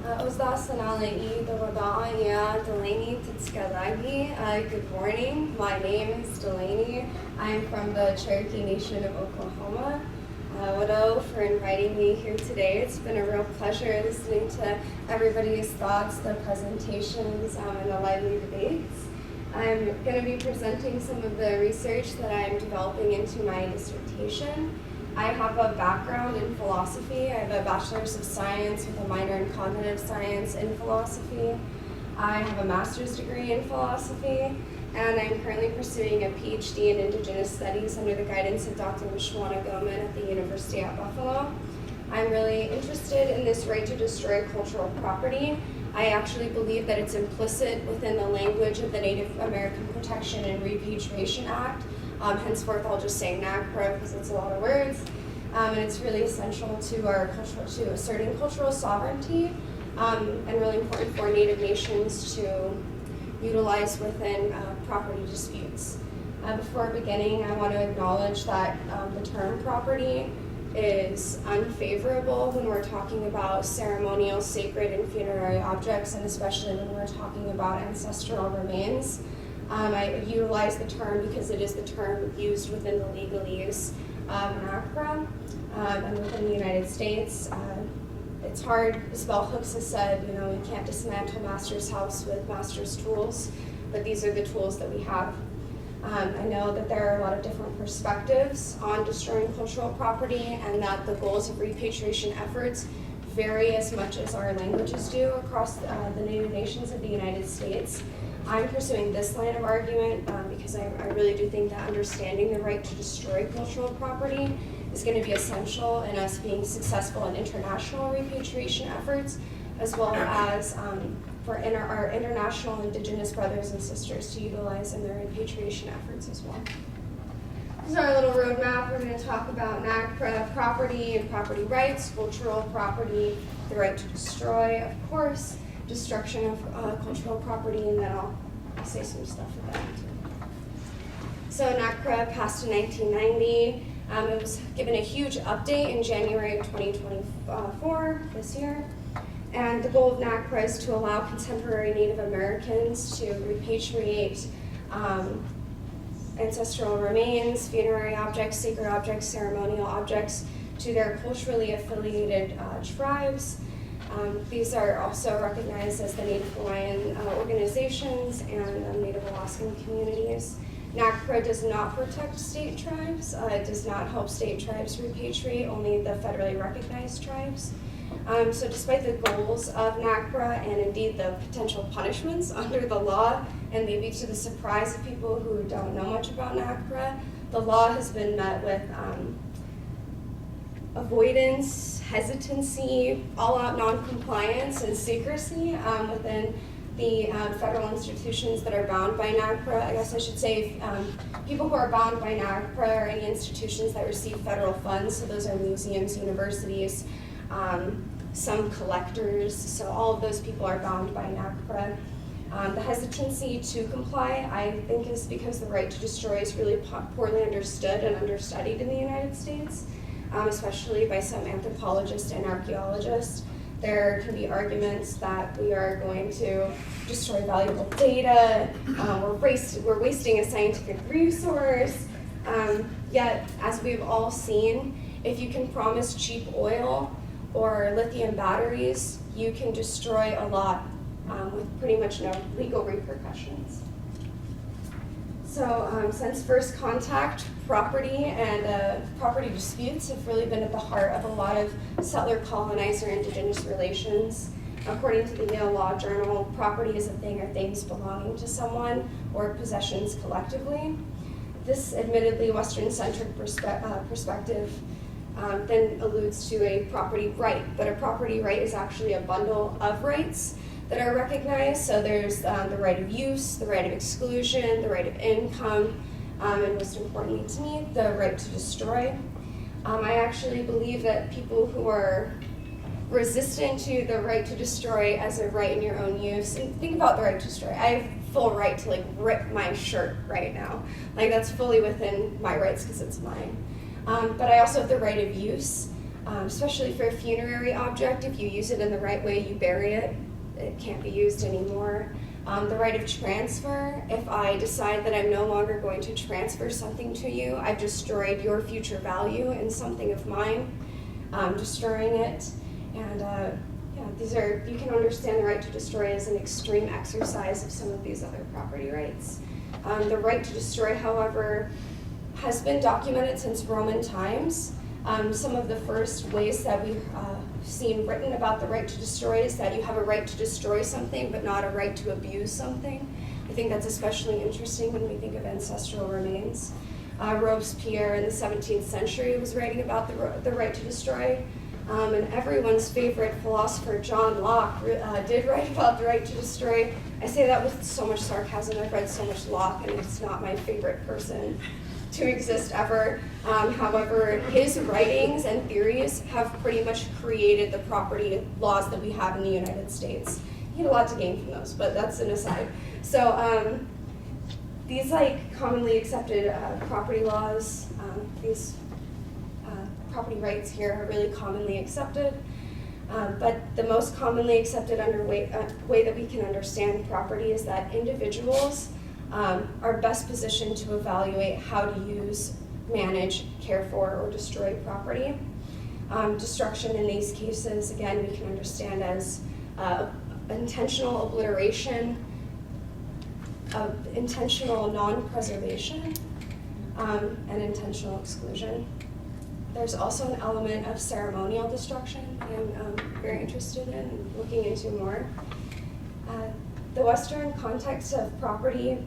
Good morning. My name is Delaney. I'm from the Cherokee Nation of Oklahoma. Wado for inviting me here today. It's been a real pleasure listening to everybody's thoughts, the presentations, and the lively debates. I'm going to be presenting some of the research that I'm developing into my dissertation. I have a background in philosophy. I have a bachelor's of science with a minor in cognitive science in philosophy. I have a master's degree in philosophy, and I'm currently pursuing a PhD in Indigenous studies under the guidance of Dr. Mishwana Goman at the University at Buffalo. I'm really interested in this right to destroy cultural property. I actually believe that it's implicit within the language of the Native American Protection and Repatriation Act. Henceforth, I'll just say NAGPRA because it's a lot of words. And it's really essential to our to asserting cultural sovereignty, and really important for Native nations to utilize within property disputes. Before beginning, I want to acknowledge that the term property is unfavorable when we're talking about ceremonial, sacred, and funerary objects, and especially when we're talking about ancestral remains. I utilize the term because it is the term used within the legalese of NAGPRA and within the United States. It's hard, as Bell Hooks has said, you know, we can't dismantle master's house with master's tools, but these are the tools that we have. I know that there are a lot of different perspectives on destroying cultural property and that the goals of repatriation efforts vary as much as our languages do across the Native nations of the United States. I'm pursuing this line of argument because I really do think that understanding the right to destroy cultural property is going to be essential in us being successful in international repatriation efforts, as well as for our international Indigenous brothers and sisters to utilize in their repatriation efforts as well. This is our little roadmap. We're going to talk about NAGPRA, property and property rights, cultural property, the right to destroy, of course, destruction of cultural property, and then I'll say some stuff about it. So NAGPRA passed in 1990. It was given a huge update in January of 2024, this year. And the goal of NAGPRA is to allow contemporary Native Americans to repatriate ancestral remains, funerary objects, sacred objects, ceremonial objects to their culturally affiliated tribes. These are also recognized as the Native Hawaiian organizations and Native Alaskan communities. NAGPRA does not protect state tribes. It does not help state tribes repatriate, only the federally recognized tribes. So despite the goals of NAGPRA and indeed the potential punishments under the law, and maybe to the surprise of people who don't know much about NAGPRA, the law has been met with avoidance, hesitancy, all-out non-compliance, and secrecy within the federal institutions that are bound by NAGPRA. I guess I should say people who are bound by NAGPRA are any institutions that receive federal funds, so those are museums, universities, some collectors, so all of those people are bound by NAGPRA. The hesitancy to comply, I think, is because the right to destroy is really poorly understood and understudied in the United States, especially by some anthropologists and archaeologists. There can be arguments that we are going to destroy valuable data, we're wasting a scientific resource, yet, as we've all seen, if you can promise cheap oil or lithium batteries, you can destroy a lot with pretty much no legal repercussions. So since first contact, property and property disputes have really been at the heart of a lot of settler-colonizer Indigenous relations. According to the Yale Law Journal, property is a thing or things belonging to someone or possessions collectively. This admittedly Western-centric perspective then alludes to a property right, but a property right is actually a bundle of rights that are recognized. So there's the right of use, the right of exclusion, the right of income, and most importantly to me, the right to destroy. I actually believe that people who are resistant to the right to destroy as a right in your own use, and think about the right to destroy. I have full right to like rip my shirt right now. Like that's fully within my rights because it's mine. But I also have the right of use. especially for a funerary object. If you use it in the right way, you bury it, it can't be used anymore. The right of transfer, if I decide that I'm no longer going to transfer something to you, I've destroyed your future value in something of mine, destroying it. And these are, you can understand the right to destroy as an extreme exercise of some of these other property rights. The right to destroy, however, has been documented since Roman times. Some of the first ways that we've seen written about the right to destroy is that you have a right to destroy something, but not a right to abuse something. I think that's especially interesting when we think of ancestral remains. Robespierre in the 17th century was writing about the right to destroy. And everyone's favorite philosopher, John Locke, did write about the right to destroy. I say that with so much sarcasm. I've read so much Locke, and it's not my favorite person to exist ever. However, his writings and theories have pretty much created the property laws that we have in the United States. You get a lot to gain from those, but that's an aside. So these commonly accepted property laws, these property rights here are really commonly accepted. But the most commonly accepted way that we can understand property is that individuals are best positioned to evaluate how to use, manage, care for, or destroy property. Destruction in these cases, again, we can understand as intentional obliteration, intentional non-preservation, and intentional exclusion. There's also an element of ceremonial destruction I'm very interested in looking into more. The Western context of property,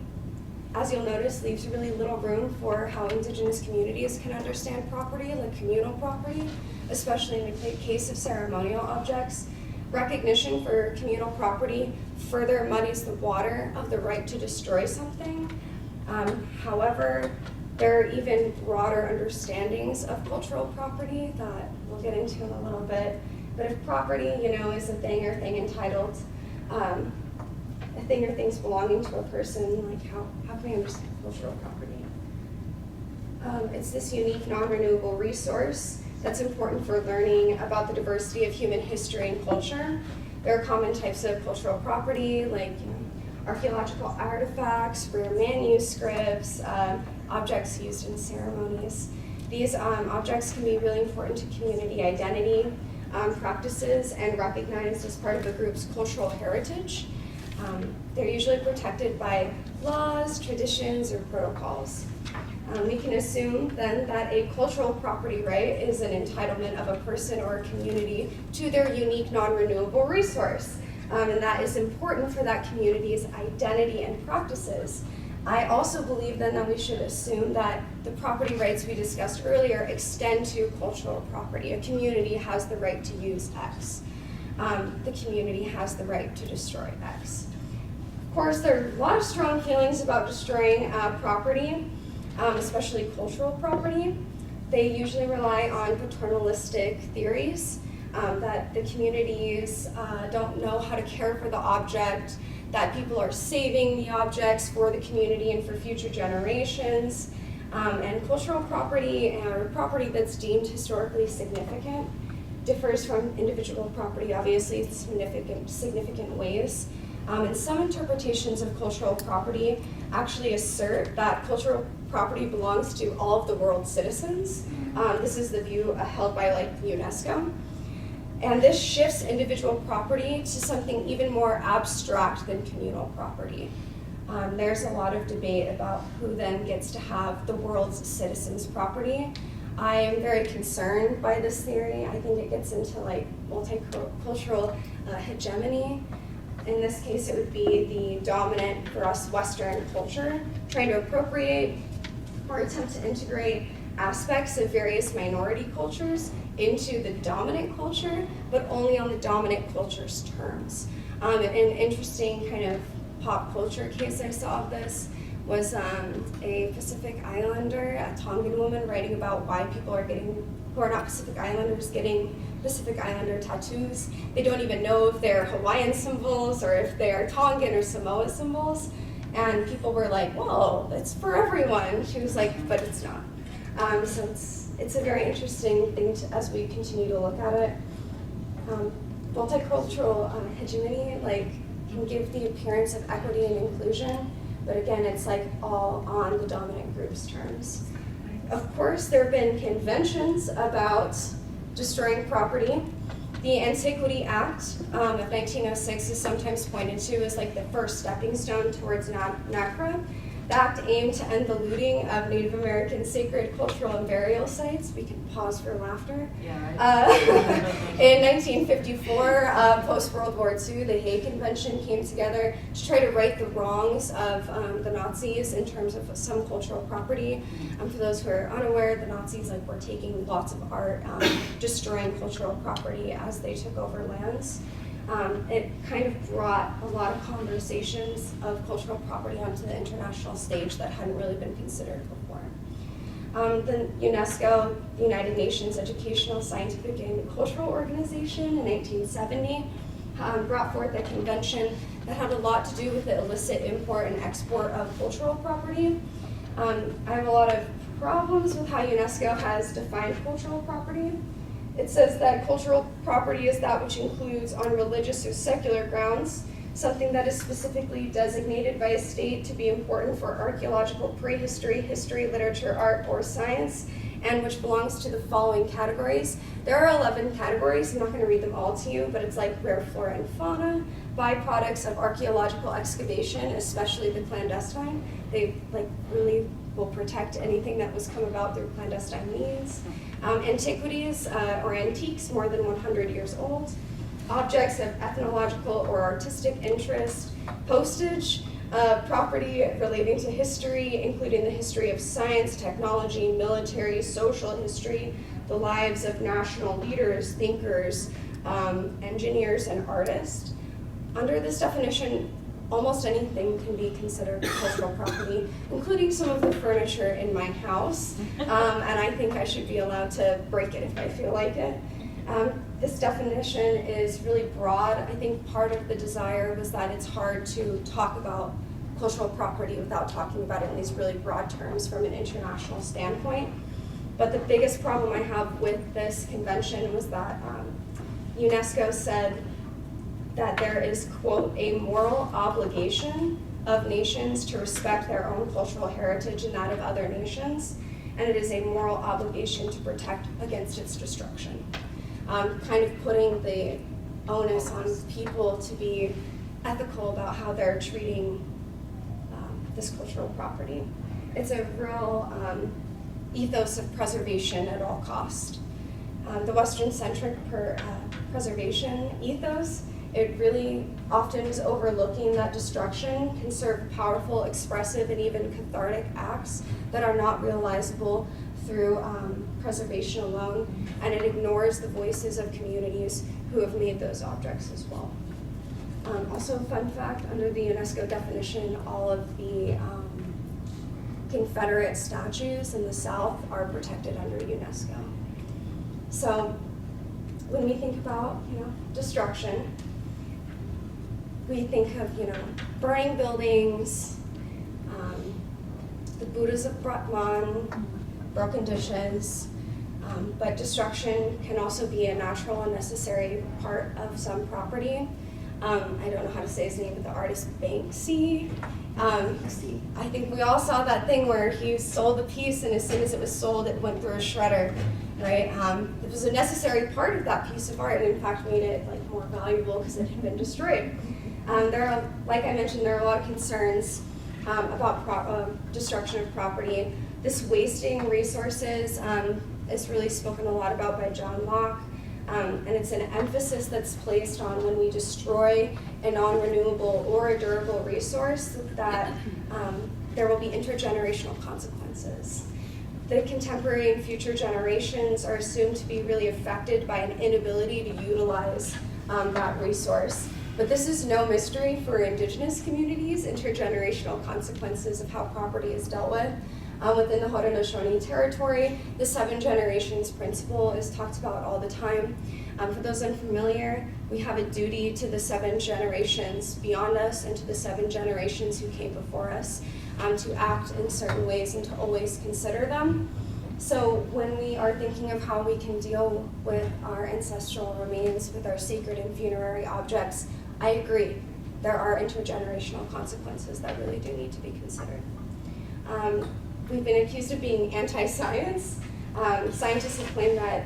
as you'll notice, leaves really little room for how Indigenous communities can understand property, like communal property, especially in the case of ceremonial objects. Recognition for communal property further muddies the water of the right to destroy something. However, there are even broader understandings of cultural property that we'll get into in a little bit. But if property, is a thing or thing entitled, a thing or things belonging to a person, like how can we understand cultural property? It's this unique non-renewable resource that's important for learning about the diversity of human history and culture. There are common types of cultural property, like archaeological artifacts, rare manuscripts, objects used in ceremonies. These objects can be really important to community identity, practices, and recognized as part of a group's cultural heritage. They're usually protected by laws, traditions, or protocols. We can assume then that a cultural property right is an entitlement of a person or a community to their unique non-renewable resource. And that is important for that community's identity and practices. I also believe then that we should assume that the property rights we discussed earlier extend to cultural property. A community has the right to use X. The community has the right to destroy X. Of course, there are a lot of strong feelings about destroying property, especially cultural property. They usually rely on paternalistic theories that the communities don't know how to care for the object, that people are saving the objects for the community and for future generations. And cultural property, or property that's deemed historically significant, differs from individual property, obviously, in significant ways. And some interpretations of cultural property actually assert that cultural property belongs to all of the world's citizens. This is the view held by UNESCO. And this shifts individual property to something even more abstract than communal property. There's a lot of debate about who then gets to have the world's citizens' property. I am very concerned by this theory. I think it gets into multicultural hegemony. In this case, it would be the dominant, for us, Western culture, trying to appropriate or attempt to integrate aspects of various minority cultures into the dominant culture, but only on the dominant culture's terms. An interesting kind of pop culture case I saw of this was a Pacific Islander, a Tongan woman, writing about why people are who are not Pacific Islanders getting Pacific Islander tattoos. They don't even know if they're Hawaiian symbols or if they are Tongan or Samoa symbols. And people were like, well, it's for everyone. She was like, but it's not. So it's a very interesting thing as we continue to look at it. Multicultural hegemony can give the appearance of equity and inclusion, but again, it's all on the dominant group's terms. Of course, there have been conventions about destroying property. The Antiquity Act of 1906 is sometimes pointed to as the first stepping stone towards NAGPRA. The act aimed to end the looting of Native American sacred, cultural, and burial sites. We can pause for laughter. Yeah. In 1954, post-World War II, the Hague Convention came together to try to right the wrongs of the Nazis in terms of some cultural property. For those who are unaware, the Nazis were taking lots of art, destroying cultural property as they took over lands. It kind of brought a lot of conversations of cultural property onto the international stage that hadn't really been considered before. The UNESCO, the United Nations Educational, Scientific, and Cultural Organization in 1970, brought forth a convention that had a lot to do with the illicit import and export of cultural property. I have a lot of problems with how UNESCO has defined cultural property. It says that cultural property is that which includes, on religious or secular grounds, something that is specifically designated by a state to be important for archaeological prehistory, history, literature, art, or science, and which belongs to the following categories. There are 11 categories. I'm not going to read them all to you, but it's rare flora and fauna, byproducts of archaeological excavation, especially the clandestine. They really will protect anything that was come about through clandestine means. Antiquities or antiques more than 100 years old, objects of ethnological or artistic interest, postage, property relating to history, including the history of science, technology, military, social history, the lives of national leaders, thinkers, engineers, and artists. Under this definition, almost anything can be considered cultural property, including some of the furniture in my house, and I think I should be allowed to break it if I feel like it. This definition is really broad. I think part of the desire was that it's hard to talk about cultural property without talking about it in these really broad terms from an international standpoint. But the biggest problem I have with this convention was that UNESCO said that there is, quote, a moral obligation of nations to respect their own cultural heritage and that of other nations, and it is a moral obligation to protect against its destruction. Kind of putting the onus on people to be ethical about how they're treating this cultural property. It's a real ethos of preservation at all cost. The Western-centric preservation ethos, it really often is overlooking that destruction can serve powerful, expressive, and even cathartic acts that are not realizable through preservation alone, and it ignores the voices of communities who have made those objects as well. Also, fun fact, under the UNESCO definition, all of the Confederate statues in the South are protected under UNESCO. So when we think about, destruction, we think of, burning buildings, the Buddhas of Brahman, broken dishes, but destruction can also be a natural and necessary part of some property. I don't know how to say his name, but the artist Banksy. I think we all saw that thing where he sold the piece, and as soon as it was sold, it went through a shredder, right? It was a necessary part of that piece of art, and in fact made it more valuable because it had been destroyed. Like I mentioned, there are a lot of concerns about destruction of property. This wasting resources is really spoken a lot about by John Locke, and it's an emphasis that's placed on when we destroy a non-renewable or a durable resource that there will be intergenerational consequences. The contemporary and future generations are assumed to be really affected by an inability to utilize that resource. But this is no mystery for Indigenous communities, intergenerational consequences of how property is dealt with. Within the Haudenosaunee territory, the 7 generations principle is talked about all the time. For those unfamiliar, we have a duty to the 7 generations beyond us and to the 7 generations who came before us to act in certain ways and to always consider them. So when we are thinking of how we can deal with our ancestral remains, with our sacred and funerary objects, I agree. There are intergenerational consequences that really do need to be considered. We've been accused of being anti-science. Scientists have claimed that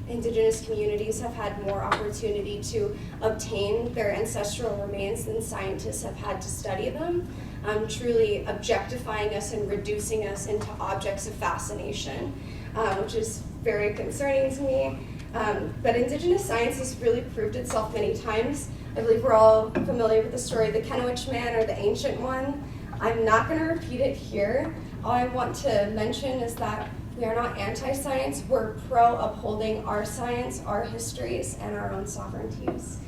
Indigenous communities have had more opportunity to obtain their ancestral remains than scientists have had to study them, truly objectifying us and reducing us into objects of fascination, which is very concerning to me. But Indigenous science has really proved itself many times. I believe we're all familiar with the story of the Kennewick Man, or the Ancient One. I'm not going to repeat it here. All I want to mention is that we are not anti-science, we're pro-upholding our science, our histories, and our own sovereignties.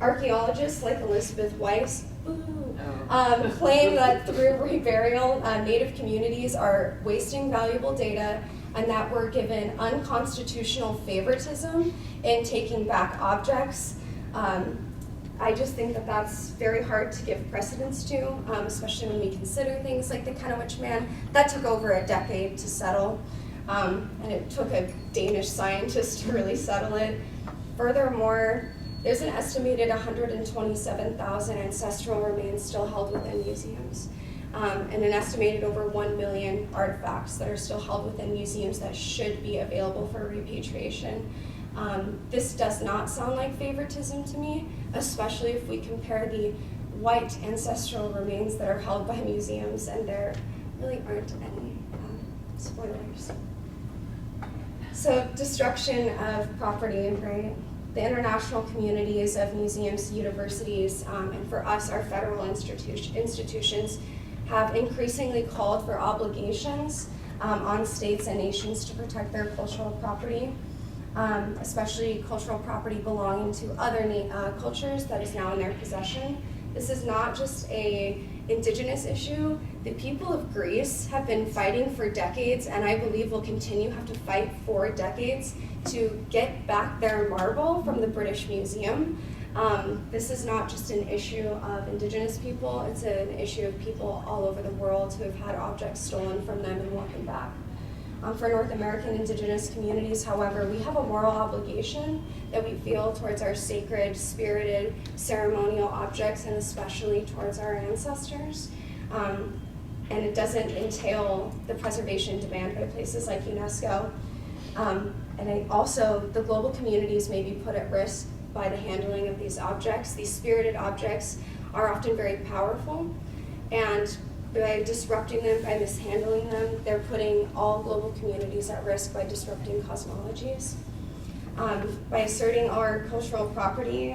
Archaeologists like Elizabeth Weiss claim that through reburial, Native communities are wasting valuable data and that we're given unconstitutional favoritism in taking back objects. I just think that that's very hard to give precedence to, especially when we consider things like the Kennewick Man. That took over a decade to settle. And it took a Danish scientist to really settle it. Furthermore, there's an estimated 127,000 ancestral remains still held within museums, and an estimated over 1 million artifacts that are still held within museums that should be available for repatriation. This does not sound like favoritism to me, especially if we compare the white ancestral remains that are held by museums, and there really aren't any spoilers. So destruction of property, right? The international communities of museums, universities, and for us, our federal institutions have increasingly called for obligations on states and nations to protect their cultural property, especially cultural property belonging to other cultures that is now in their possession. This is not just an Indigenous issue. The people of Greece have been fighting for decades, and I believe will continue to have to fight for decades to get back their marble from the British Museum. This is not just an issue of Indigenous people, it's an issue of people all over the world who have had objects stolen from them and want them back. For North American Indigenous communities, however, we have a moral obligation that we feel towards our sacred, spirited, ceremonial objects, and especially towards our ancestors. And it doesn't entail the preservation demand by places like UNESCO. Also, the global communities may be put at risk by the handling of these objects. These spirited objects are often very powerful, and by disrupting them, by mishandling them, they're putting all global communities at risk by disrupting cosmologies. By asserting our cultural property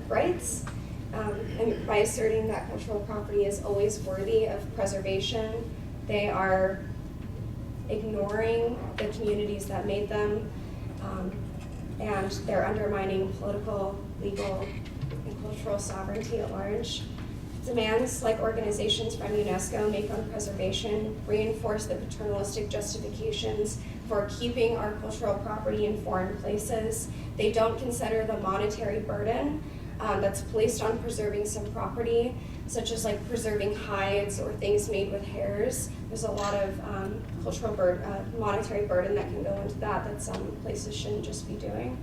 rights, and by asserting that cultural property is always worthy of preservation, they are ignoring the communities that made them, and they're undermining political, legal, and cultural sovereignty at large. Demands like organizations from UNESCO make on preservation reinforce the paternalistic justifications for keeping our cultural property in foreign places. They don't consider the monetary burden that's placed on preserving some property, such as like preserving hides or things made with hairs. There's a lot of cultural monetary burden that can go into that some places shouldn't just be doing.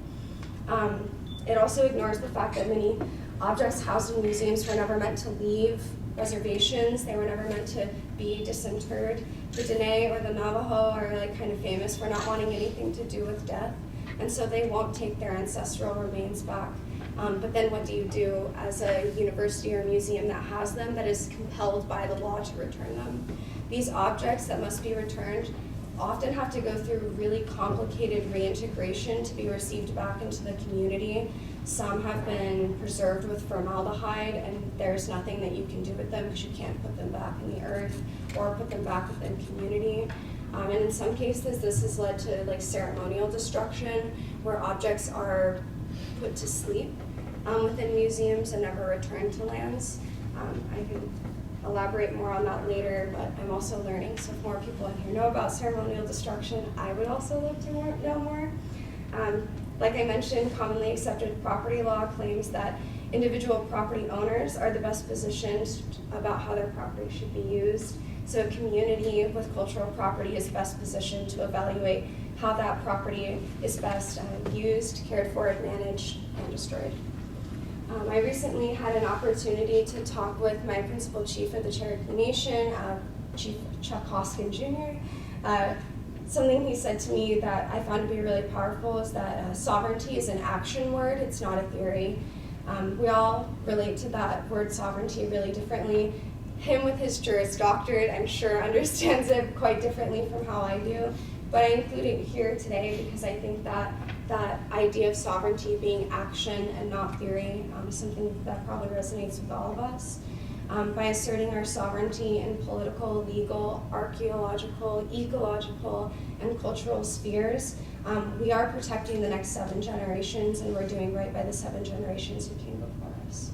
It also ignores the fact that many objects housed in museums were never meant to leave reservations. They were never meant to be disinterred. The Dene or the Navajo are like kind of famous for not wanting anything to do with death, and so they won't take their ancestral remains back. But then what do you do as a university or museum that has them, that is compelled by the law to return them? These objects that must be returned often have to go through really complicated reintegration to be received back into the community. Some have been preserved with formaldehyde, and there's nothing that you can do with them because you can't put them back in the earth or put them back within community. And in some cases, this has led to like ceremonial destruction, where objects are put to sleep within museums and never returned to lands. I can elaborate more on that later, but I'm also learning, so if more people in here know about ceremonial destruction, I would also love to know more. Like I mentioned, commonly accepted property law claims that individual property owners are the best positioned about how their property should be used. So a community with cultural property is best positioned to evaluate how that property is best used, cared for, managed, and destroyed. I recently had an opportunity to talk with my principal chief of the Cherokee Nation, Chief Chuck Hoskin Jr. Something he said to me that I found to be really powerful is that sovereignty is an action word, it's not a theory. We all relate to that word sovereignty really differently. Him with his Juris Doctorate, I'm sure, understands it quite differently from how I do. But I include it here today because I think that that idea of sovereignty being action and not theory is something that probably resonates with all of us. By asserting our sovereignty in political, legal, archaeological, ecological, and cultural spheres, we are protecting the next 7 generations, and we're doing right by the 7 generations who came before us.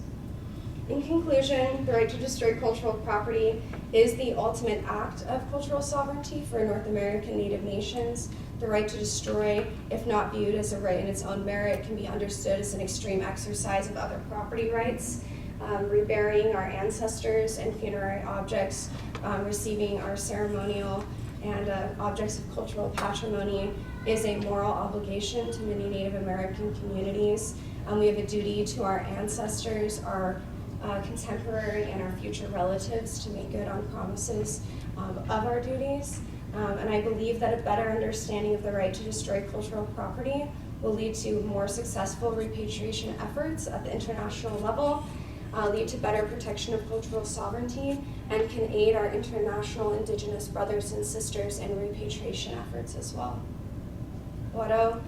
In conclusion, the right to destroy cultural property is the ultimate act of cultural sovereignty for North American Native nations. The right to destroy, if not viewed as a right in its own merit, can be understood as an extreme exercise of other property rights. Reburying our ancestors and funerary objects, receiving our ceremonial and objects of cultural patrimony is a moral obligation to many Native American communities. We have a duty to our ancestors, our contemporary, and our future relatives to make good on promises of our duties. And I believe that a better understanding of the right to destroy cultural property will lead to more successful repatriation efforts at the international level, lead to better protection of cultural sovereignty, and can aid our international Indigenous brothers and sisters in repatriation efforts as well. Wado.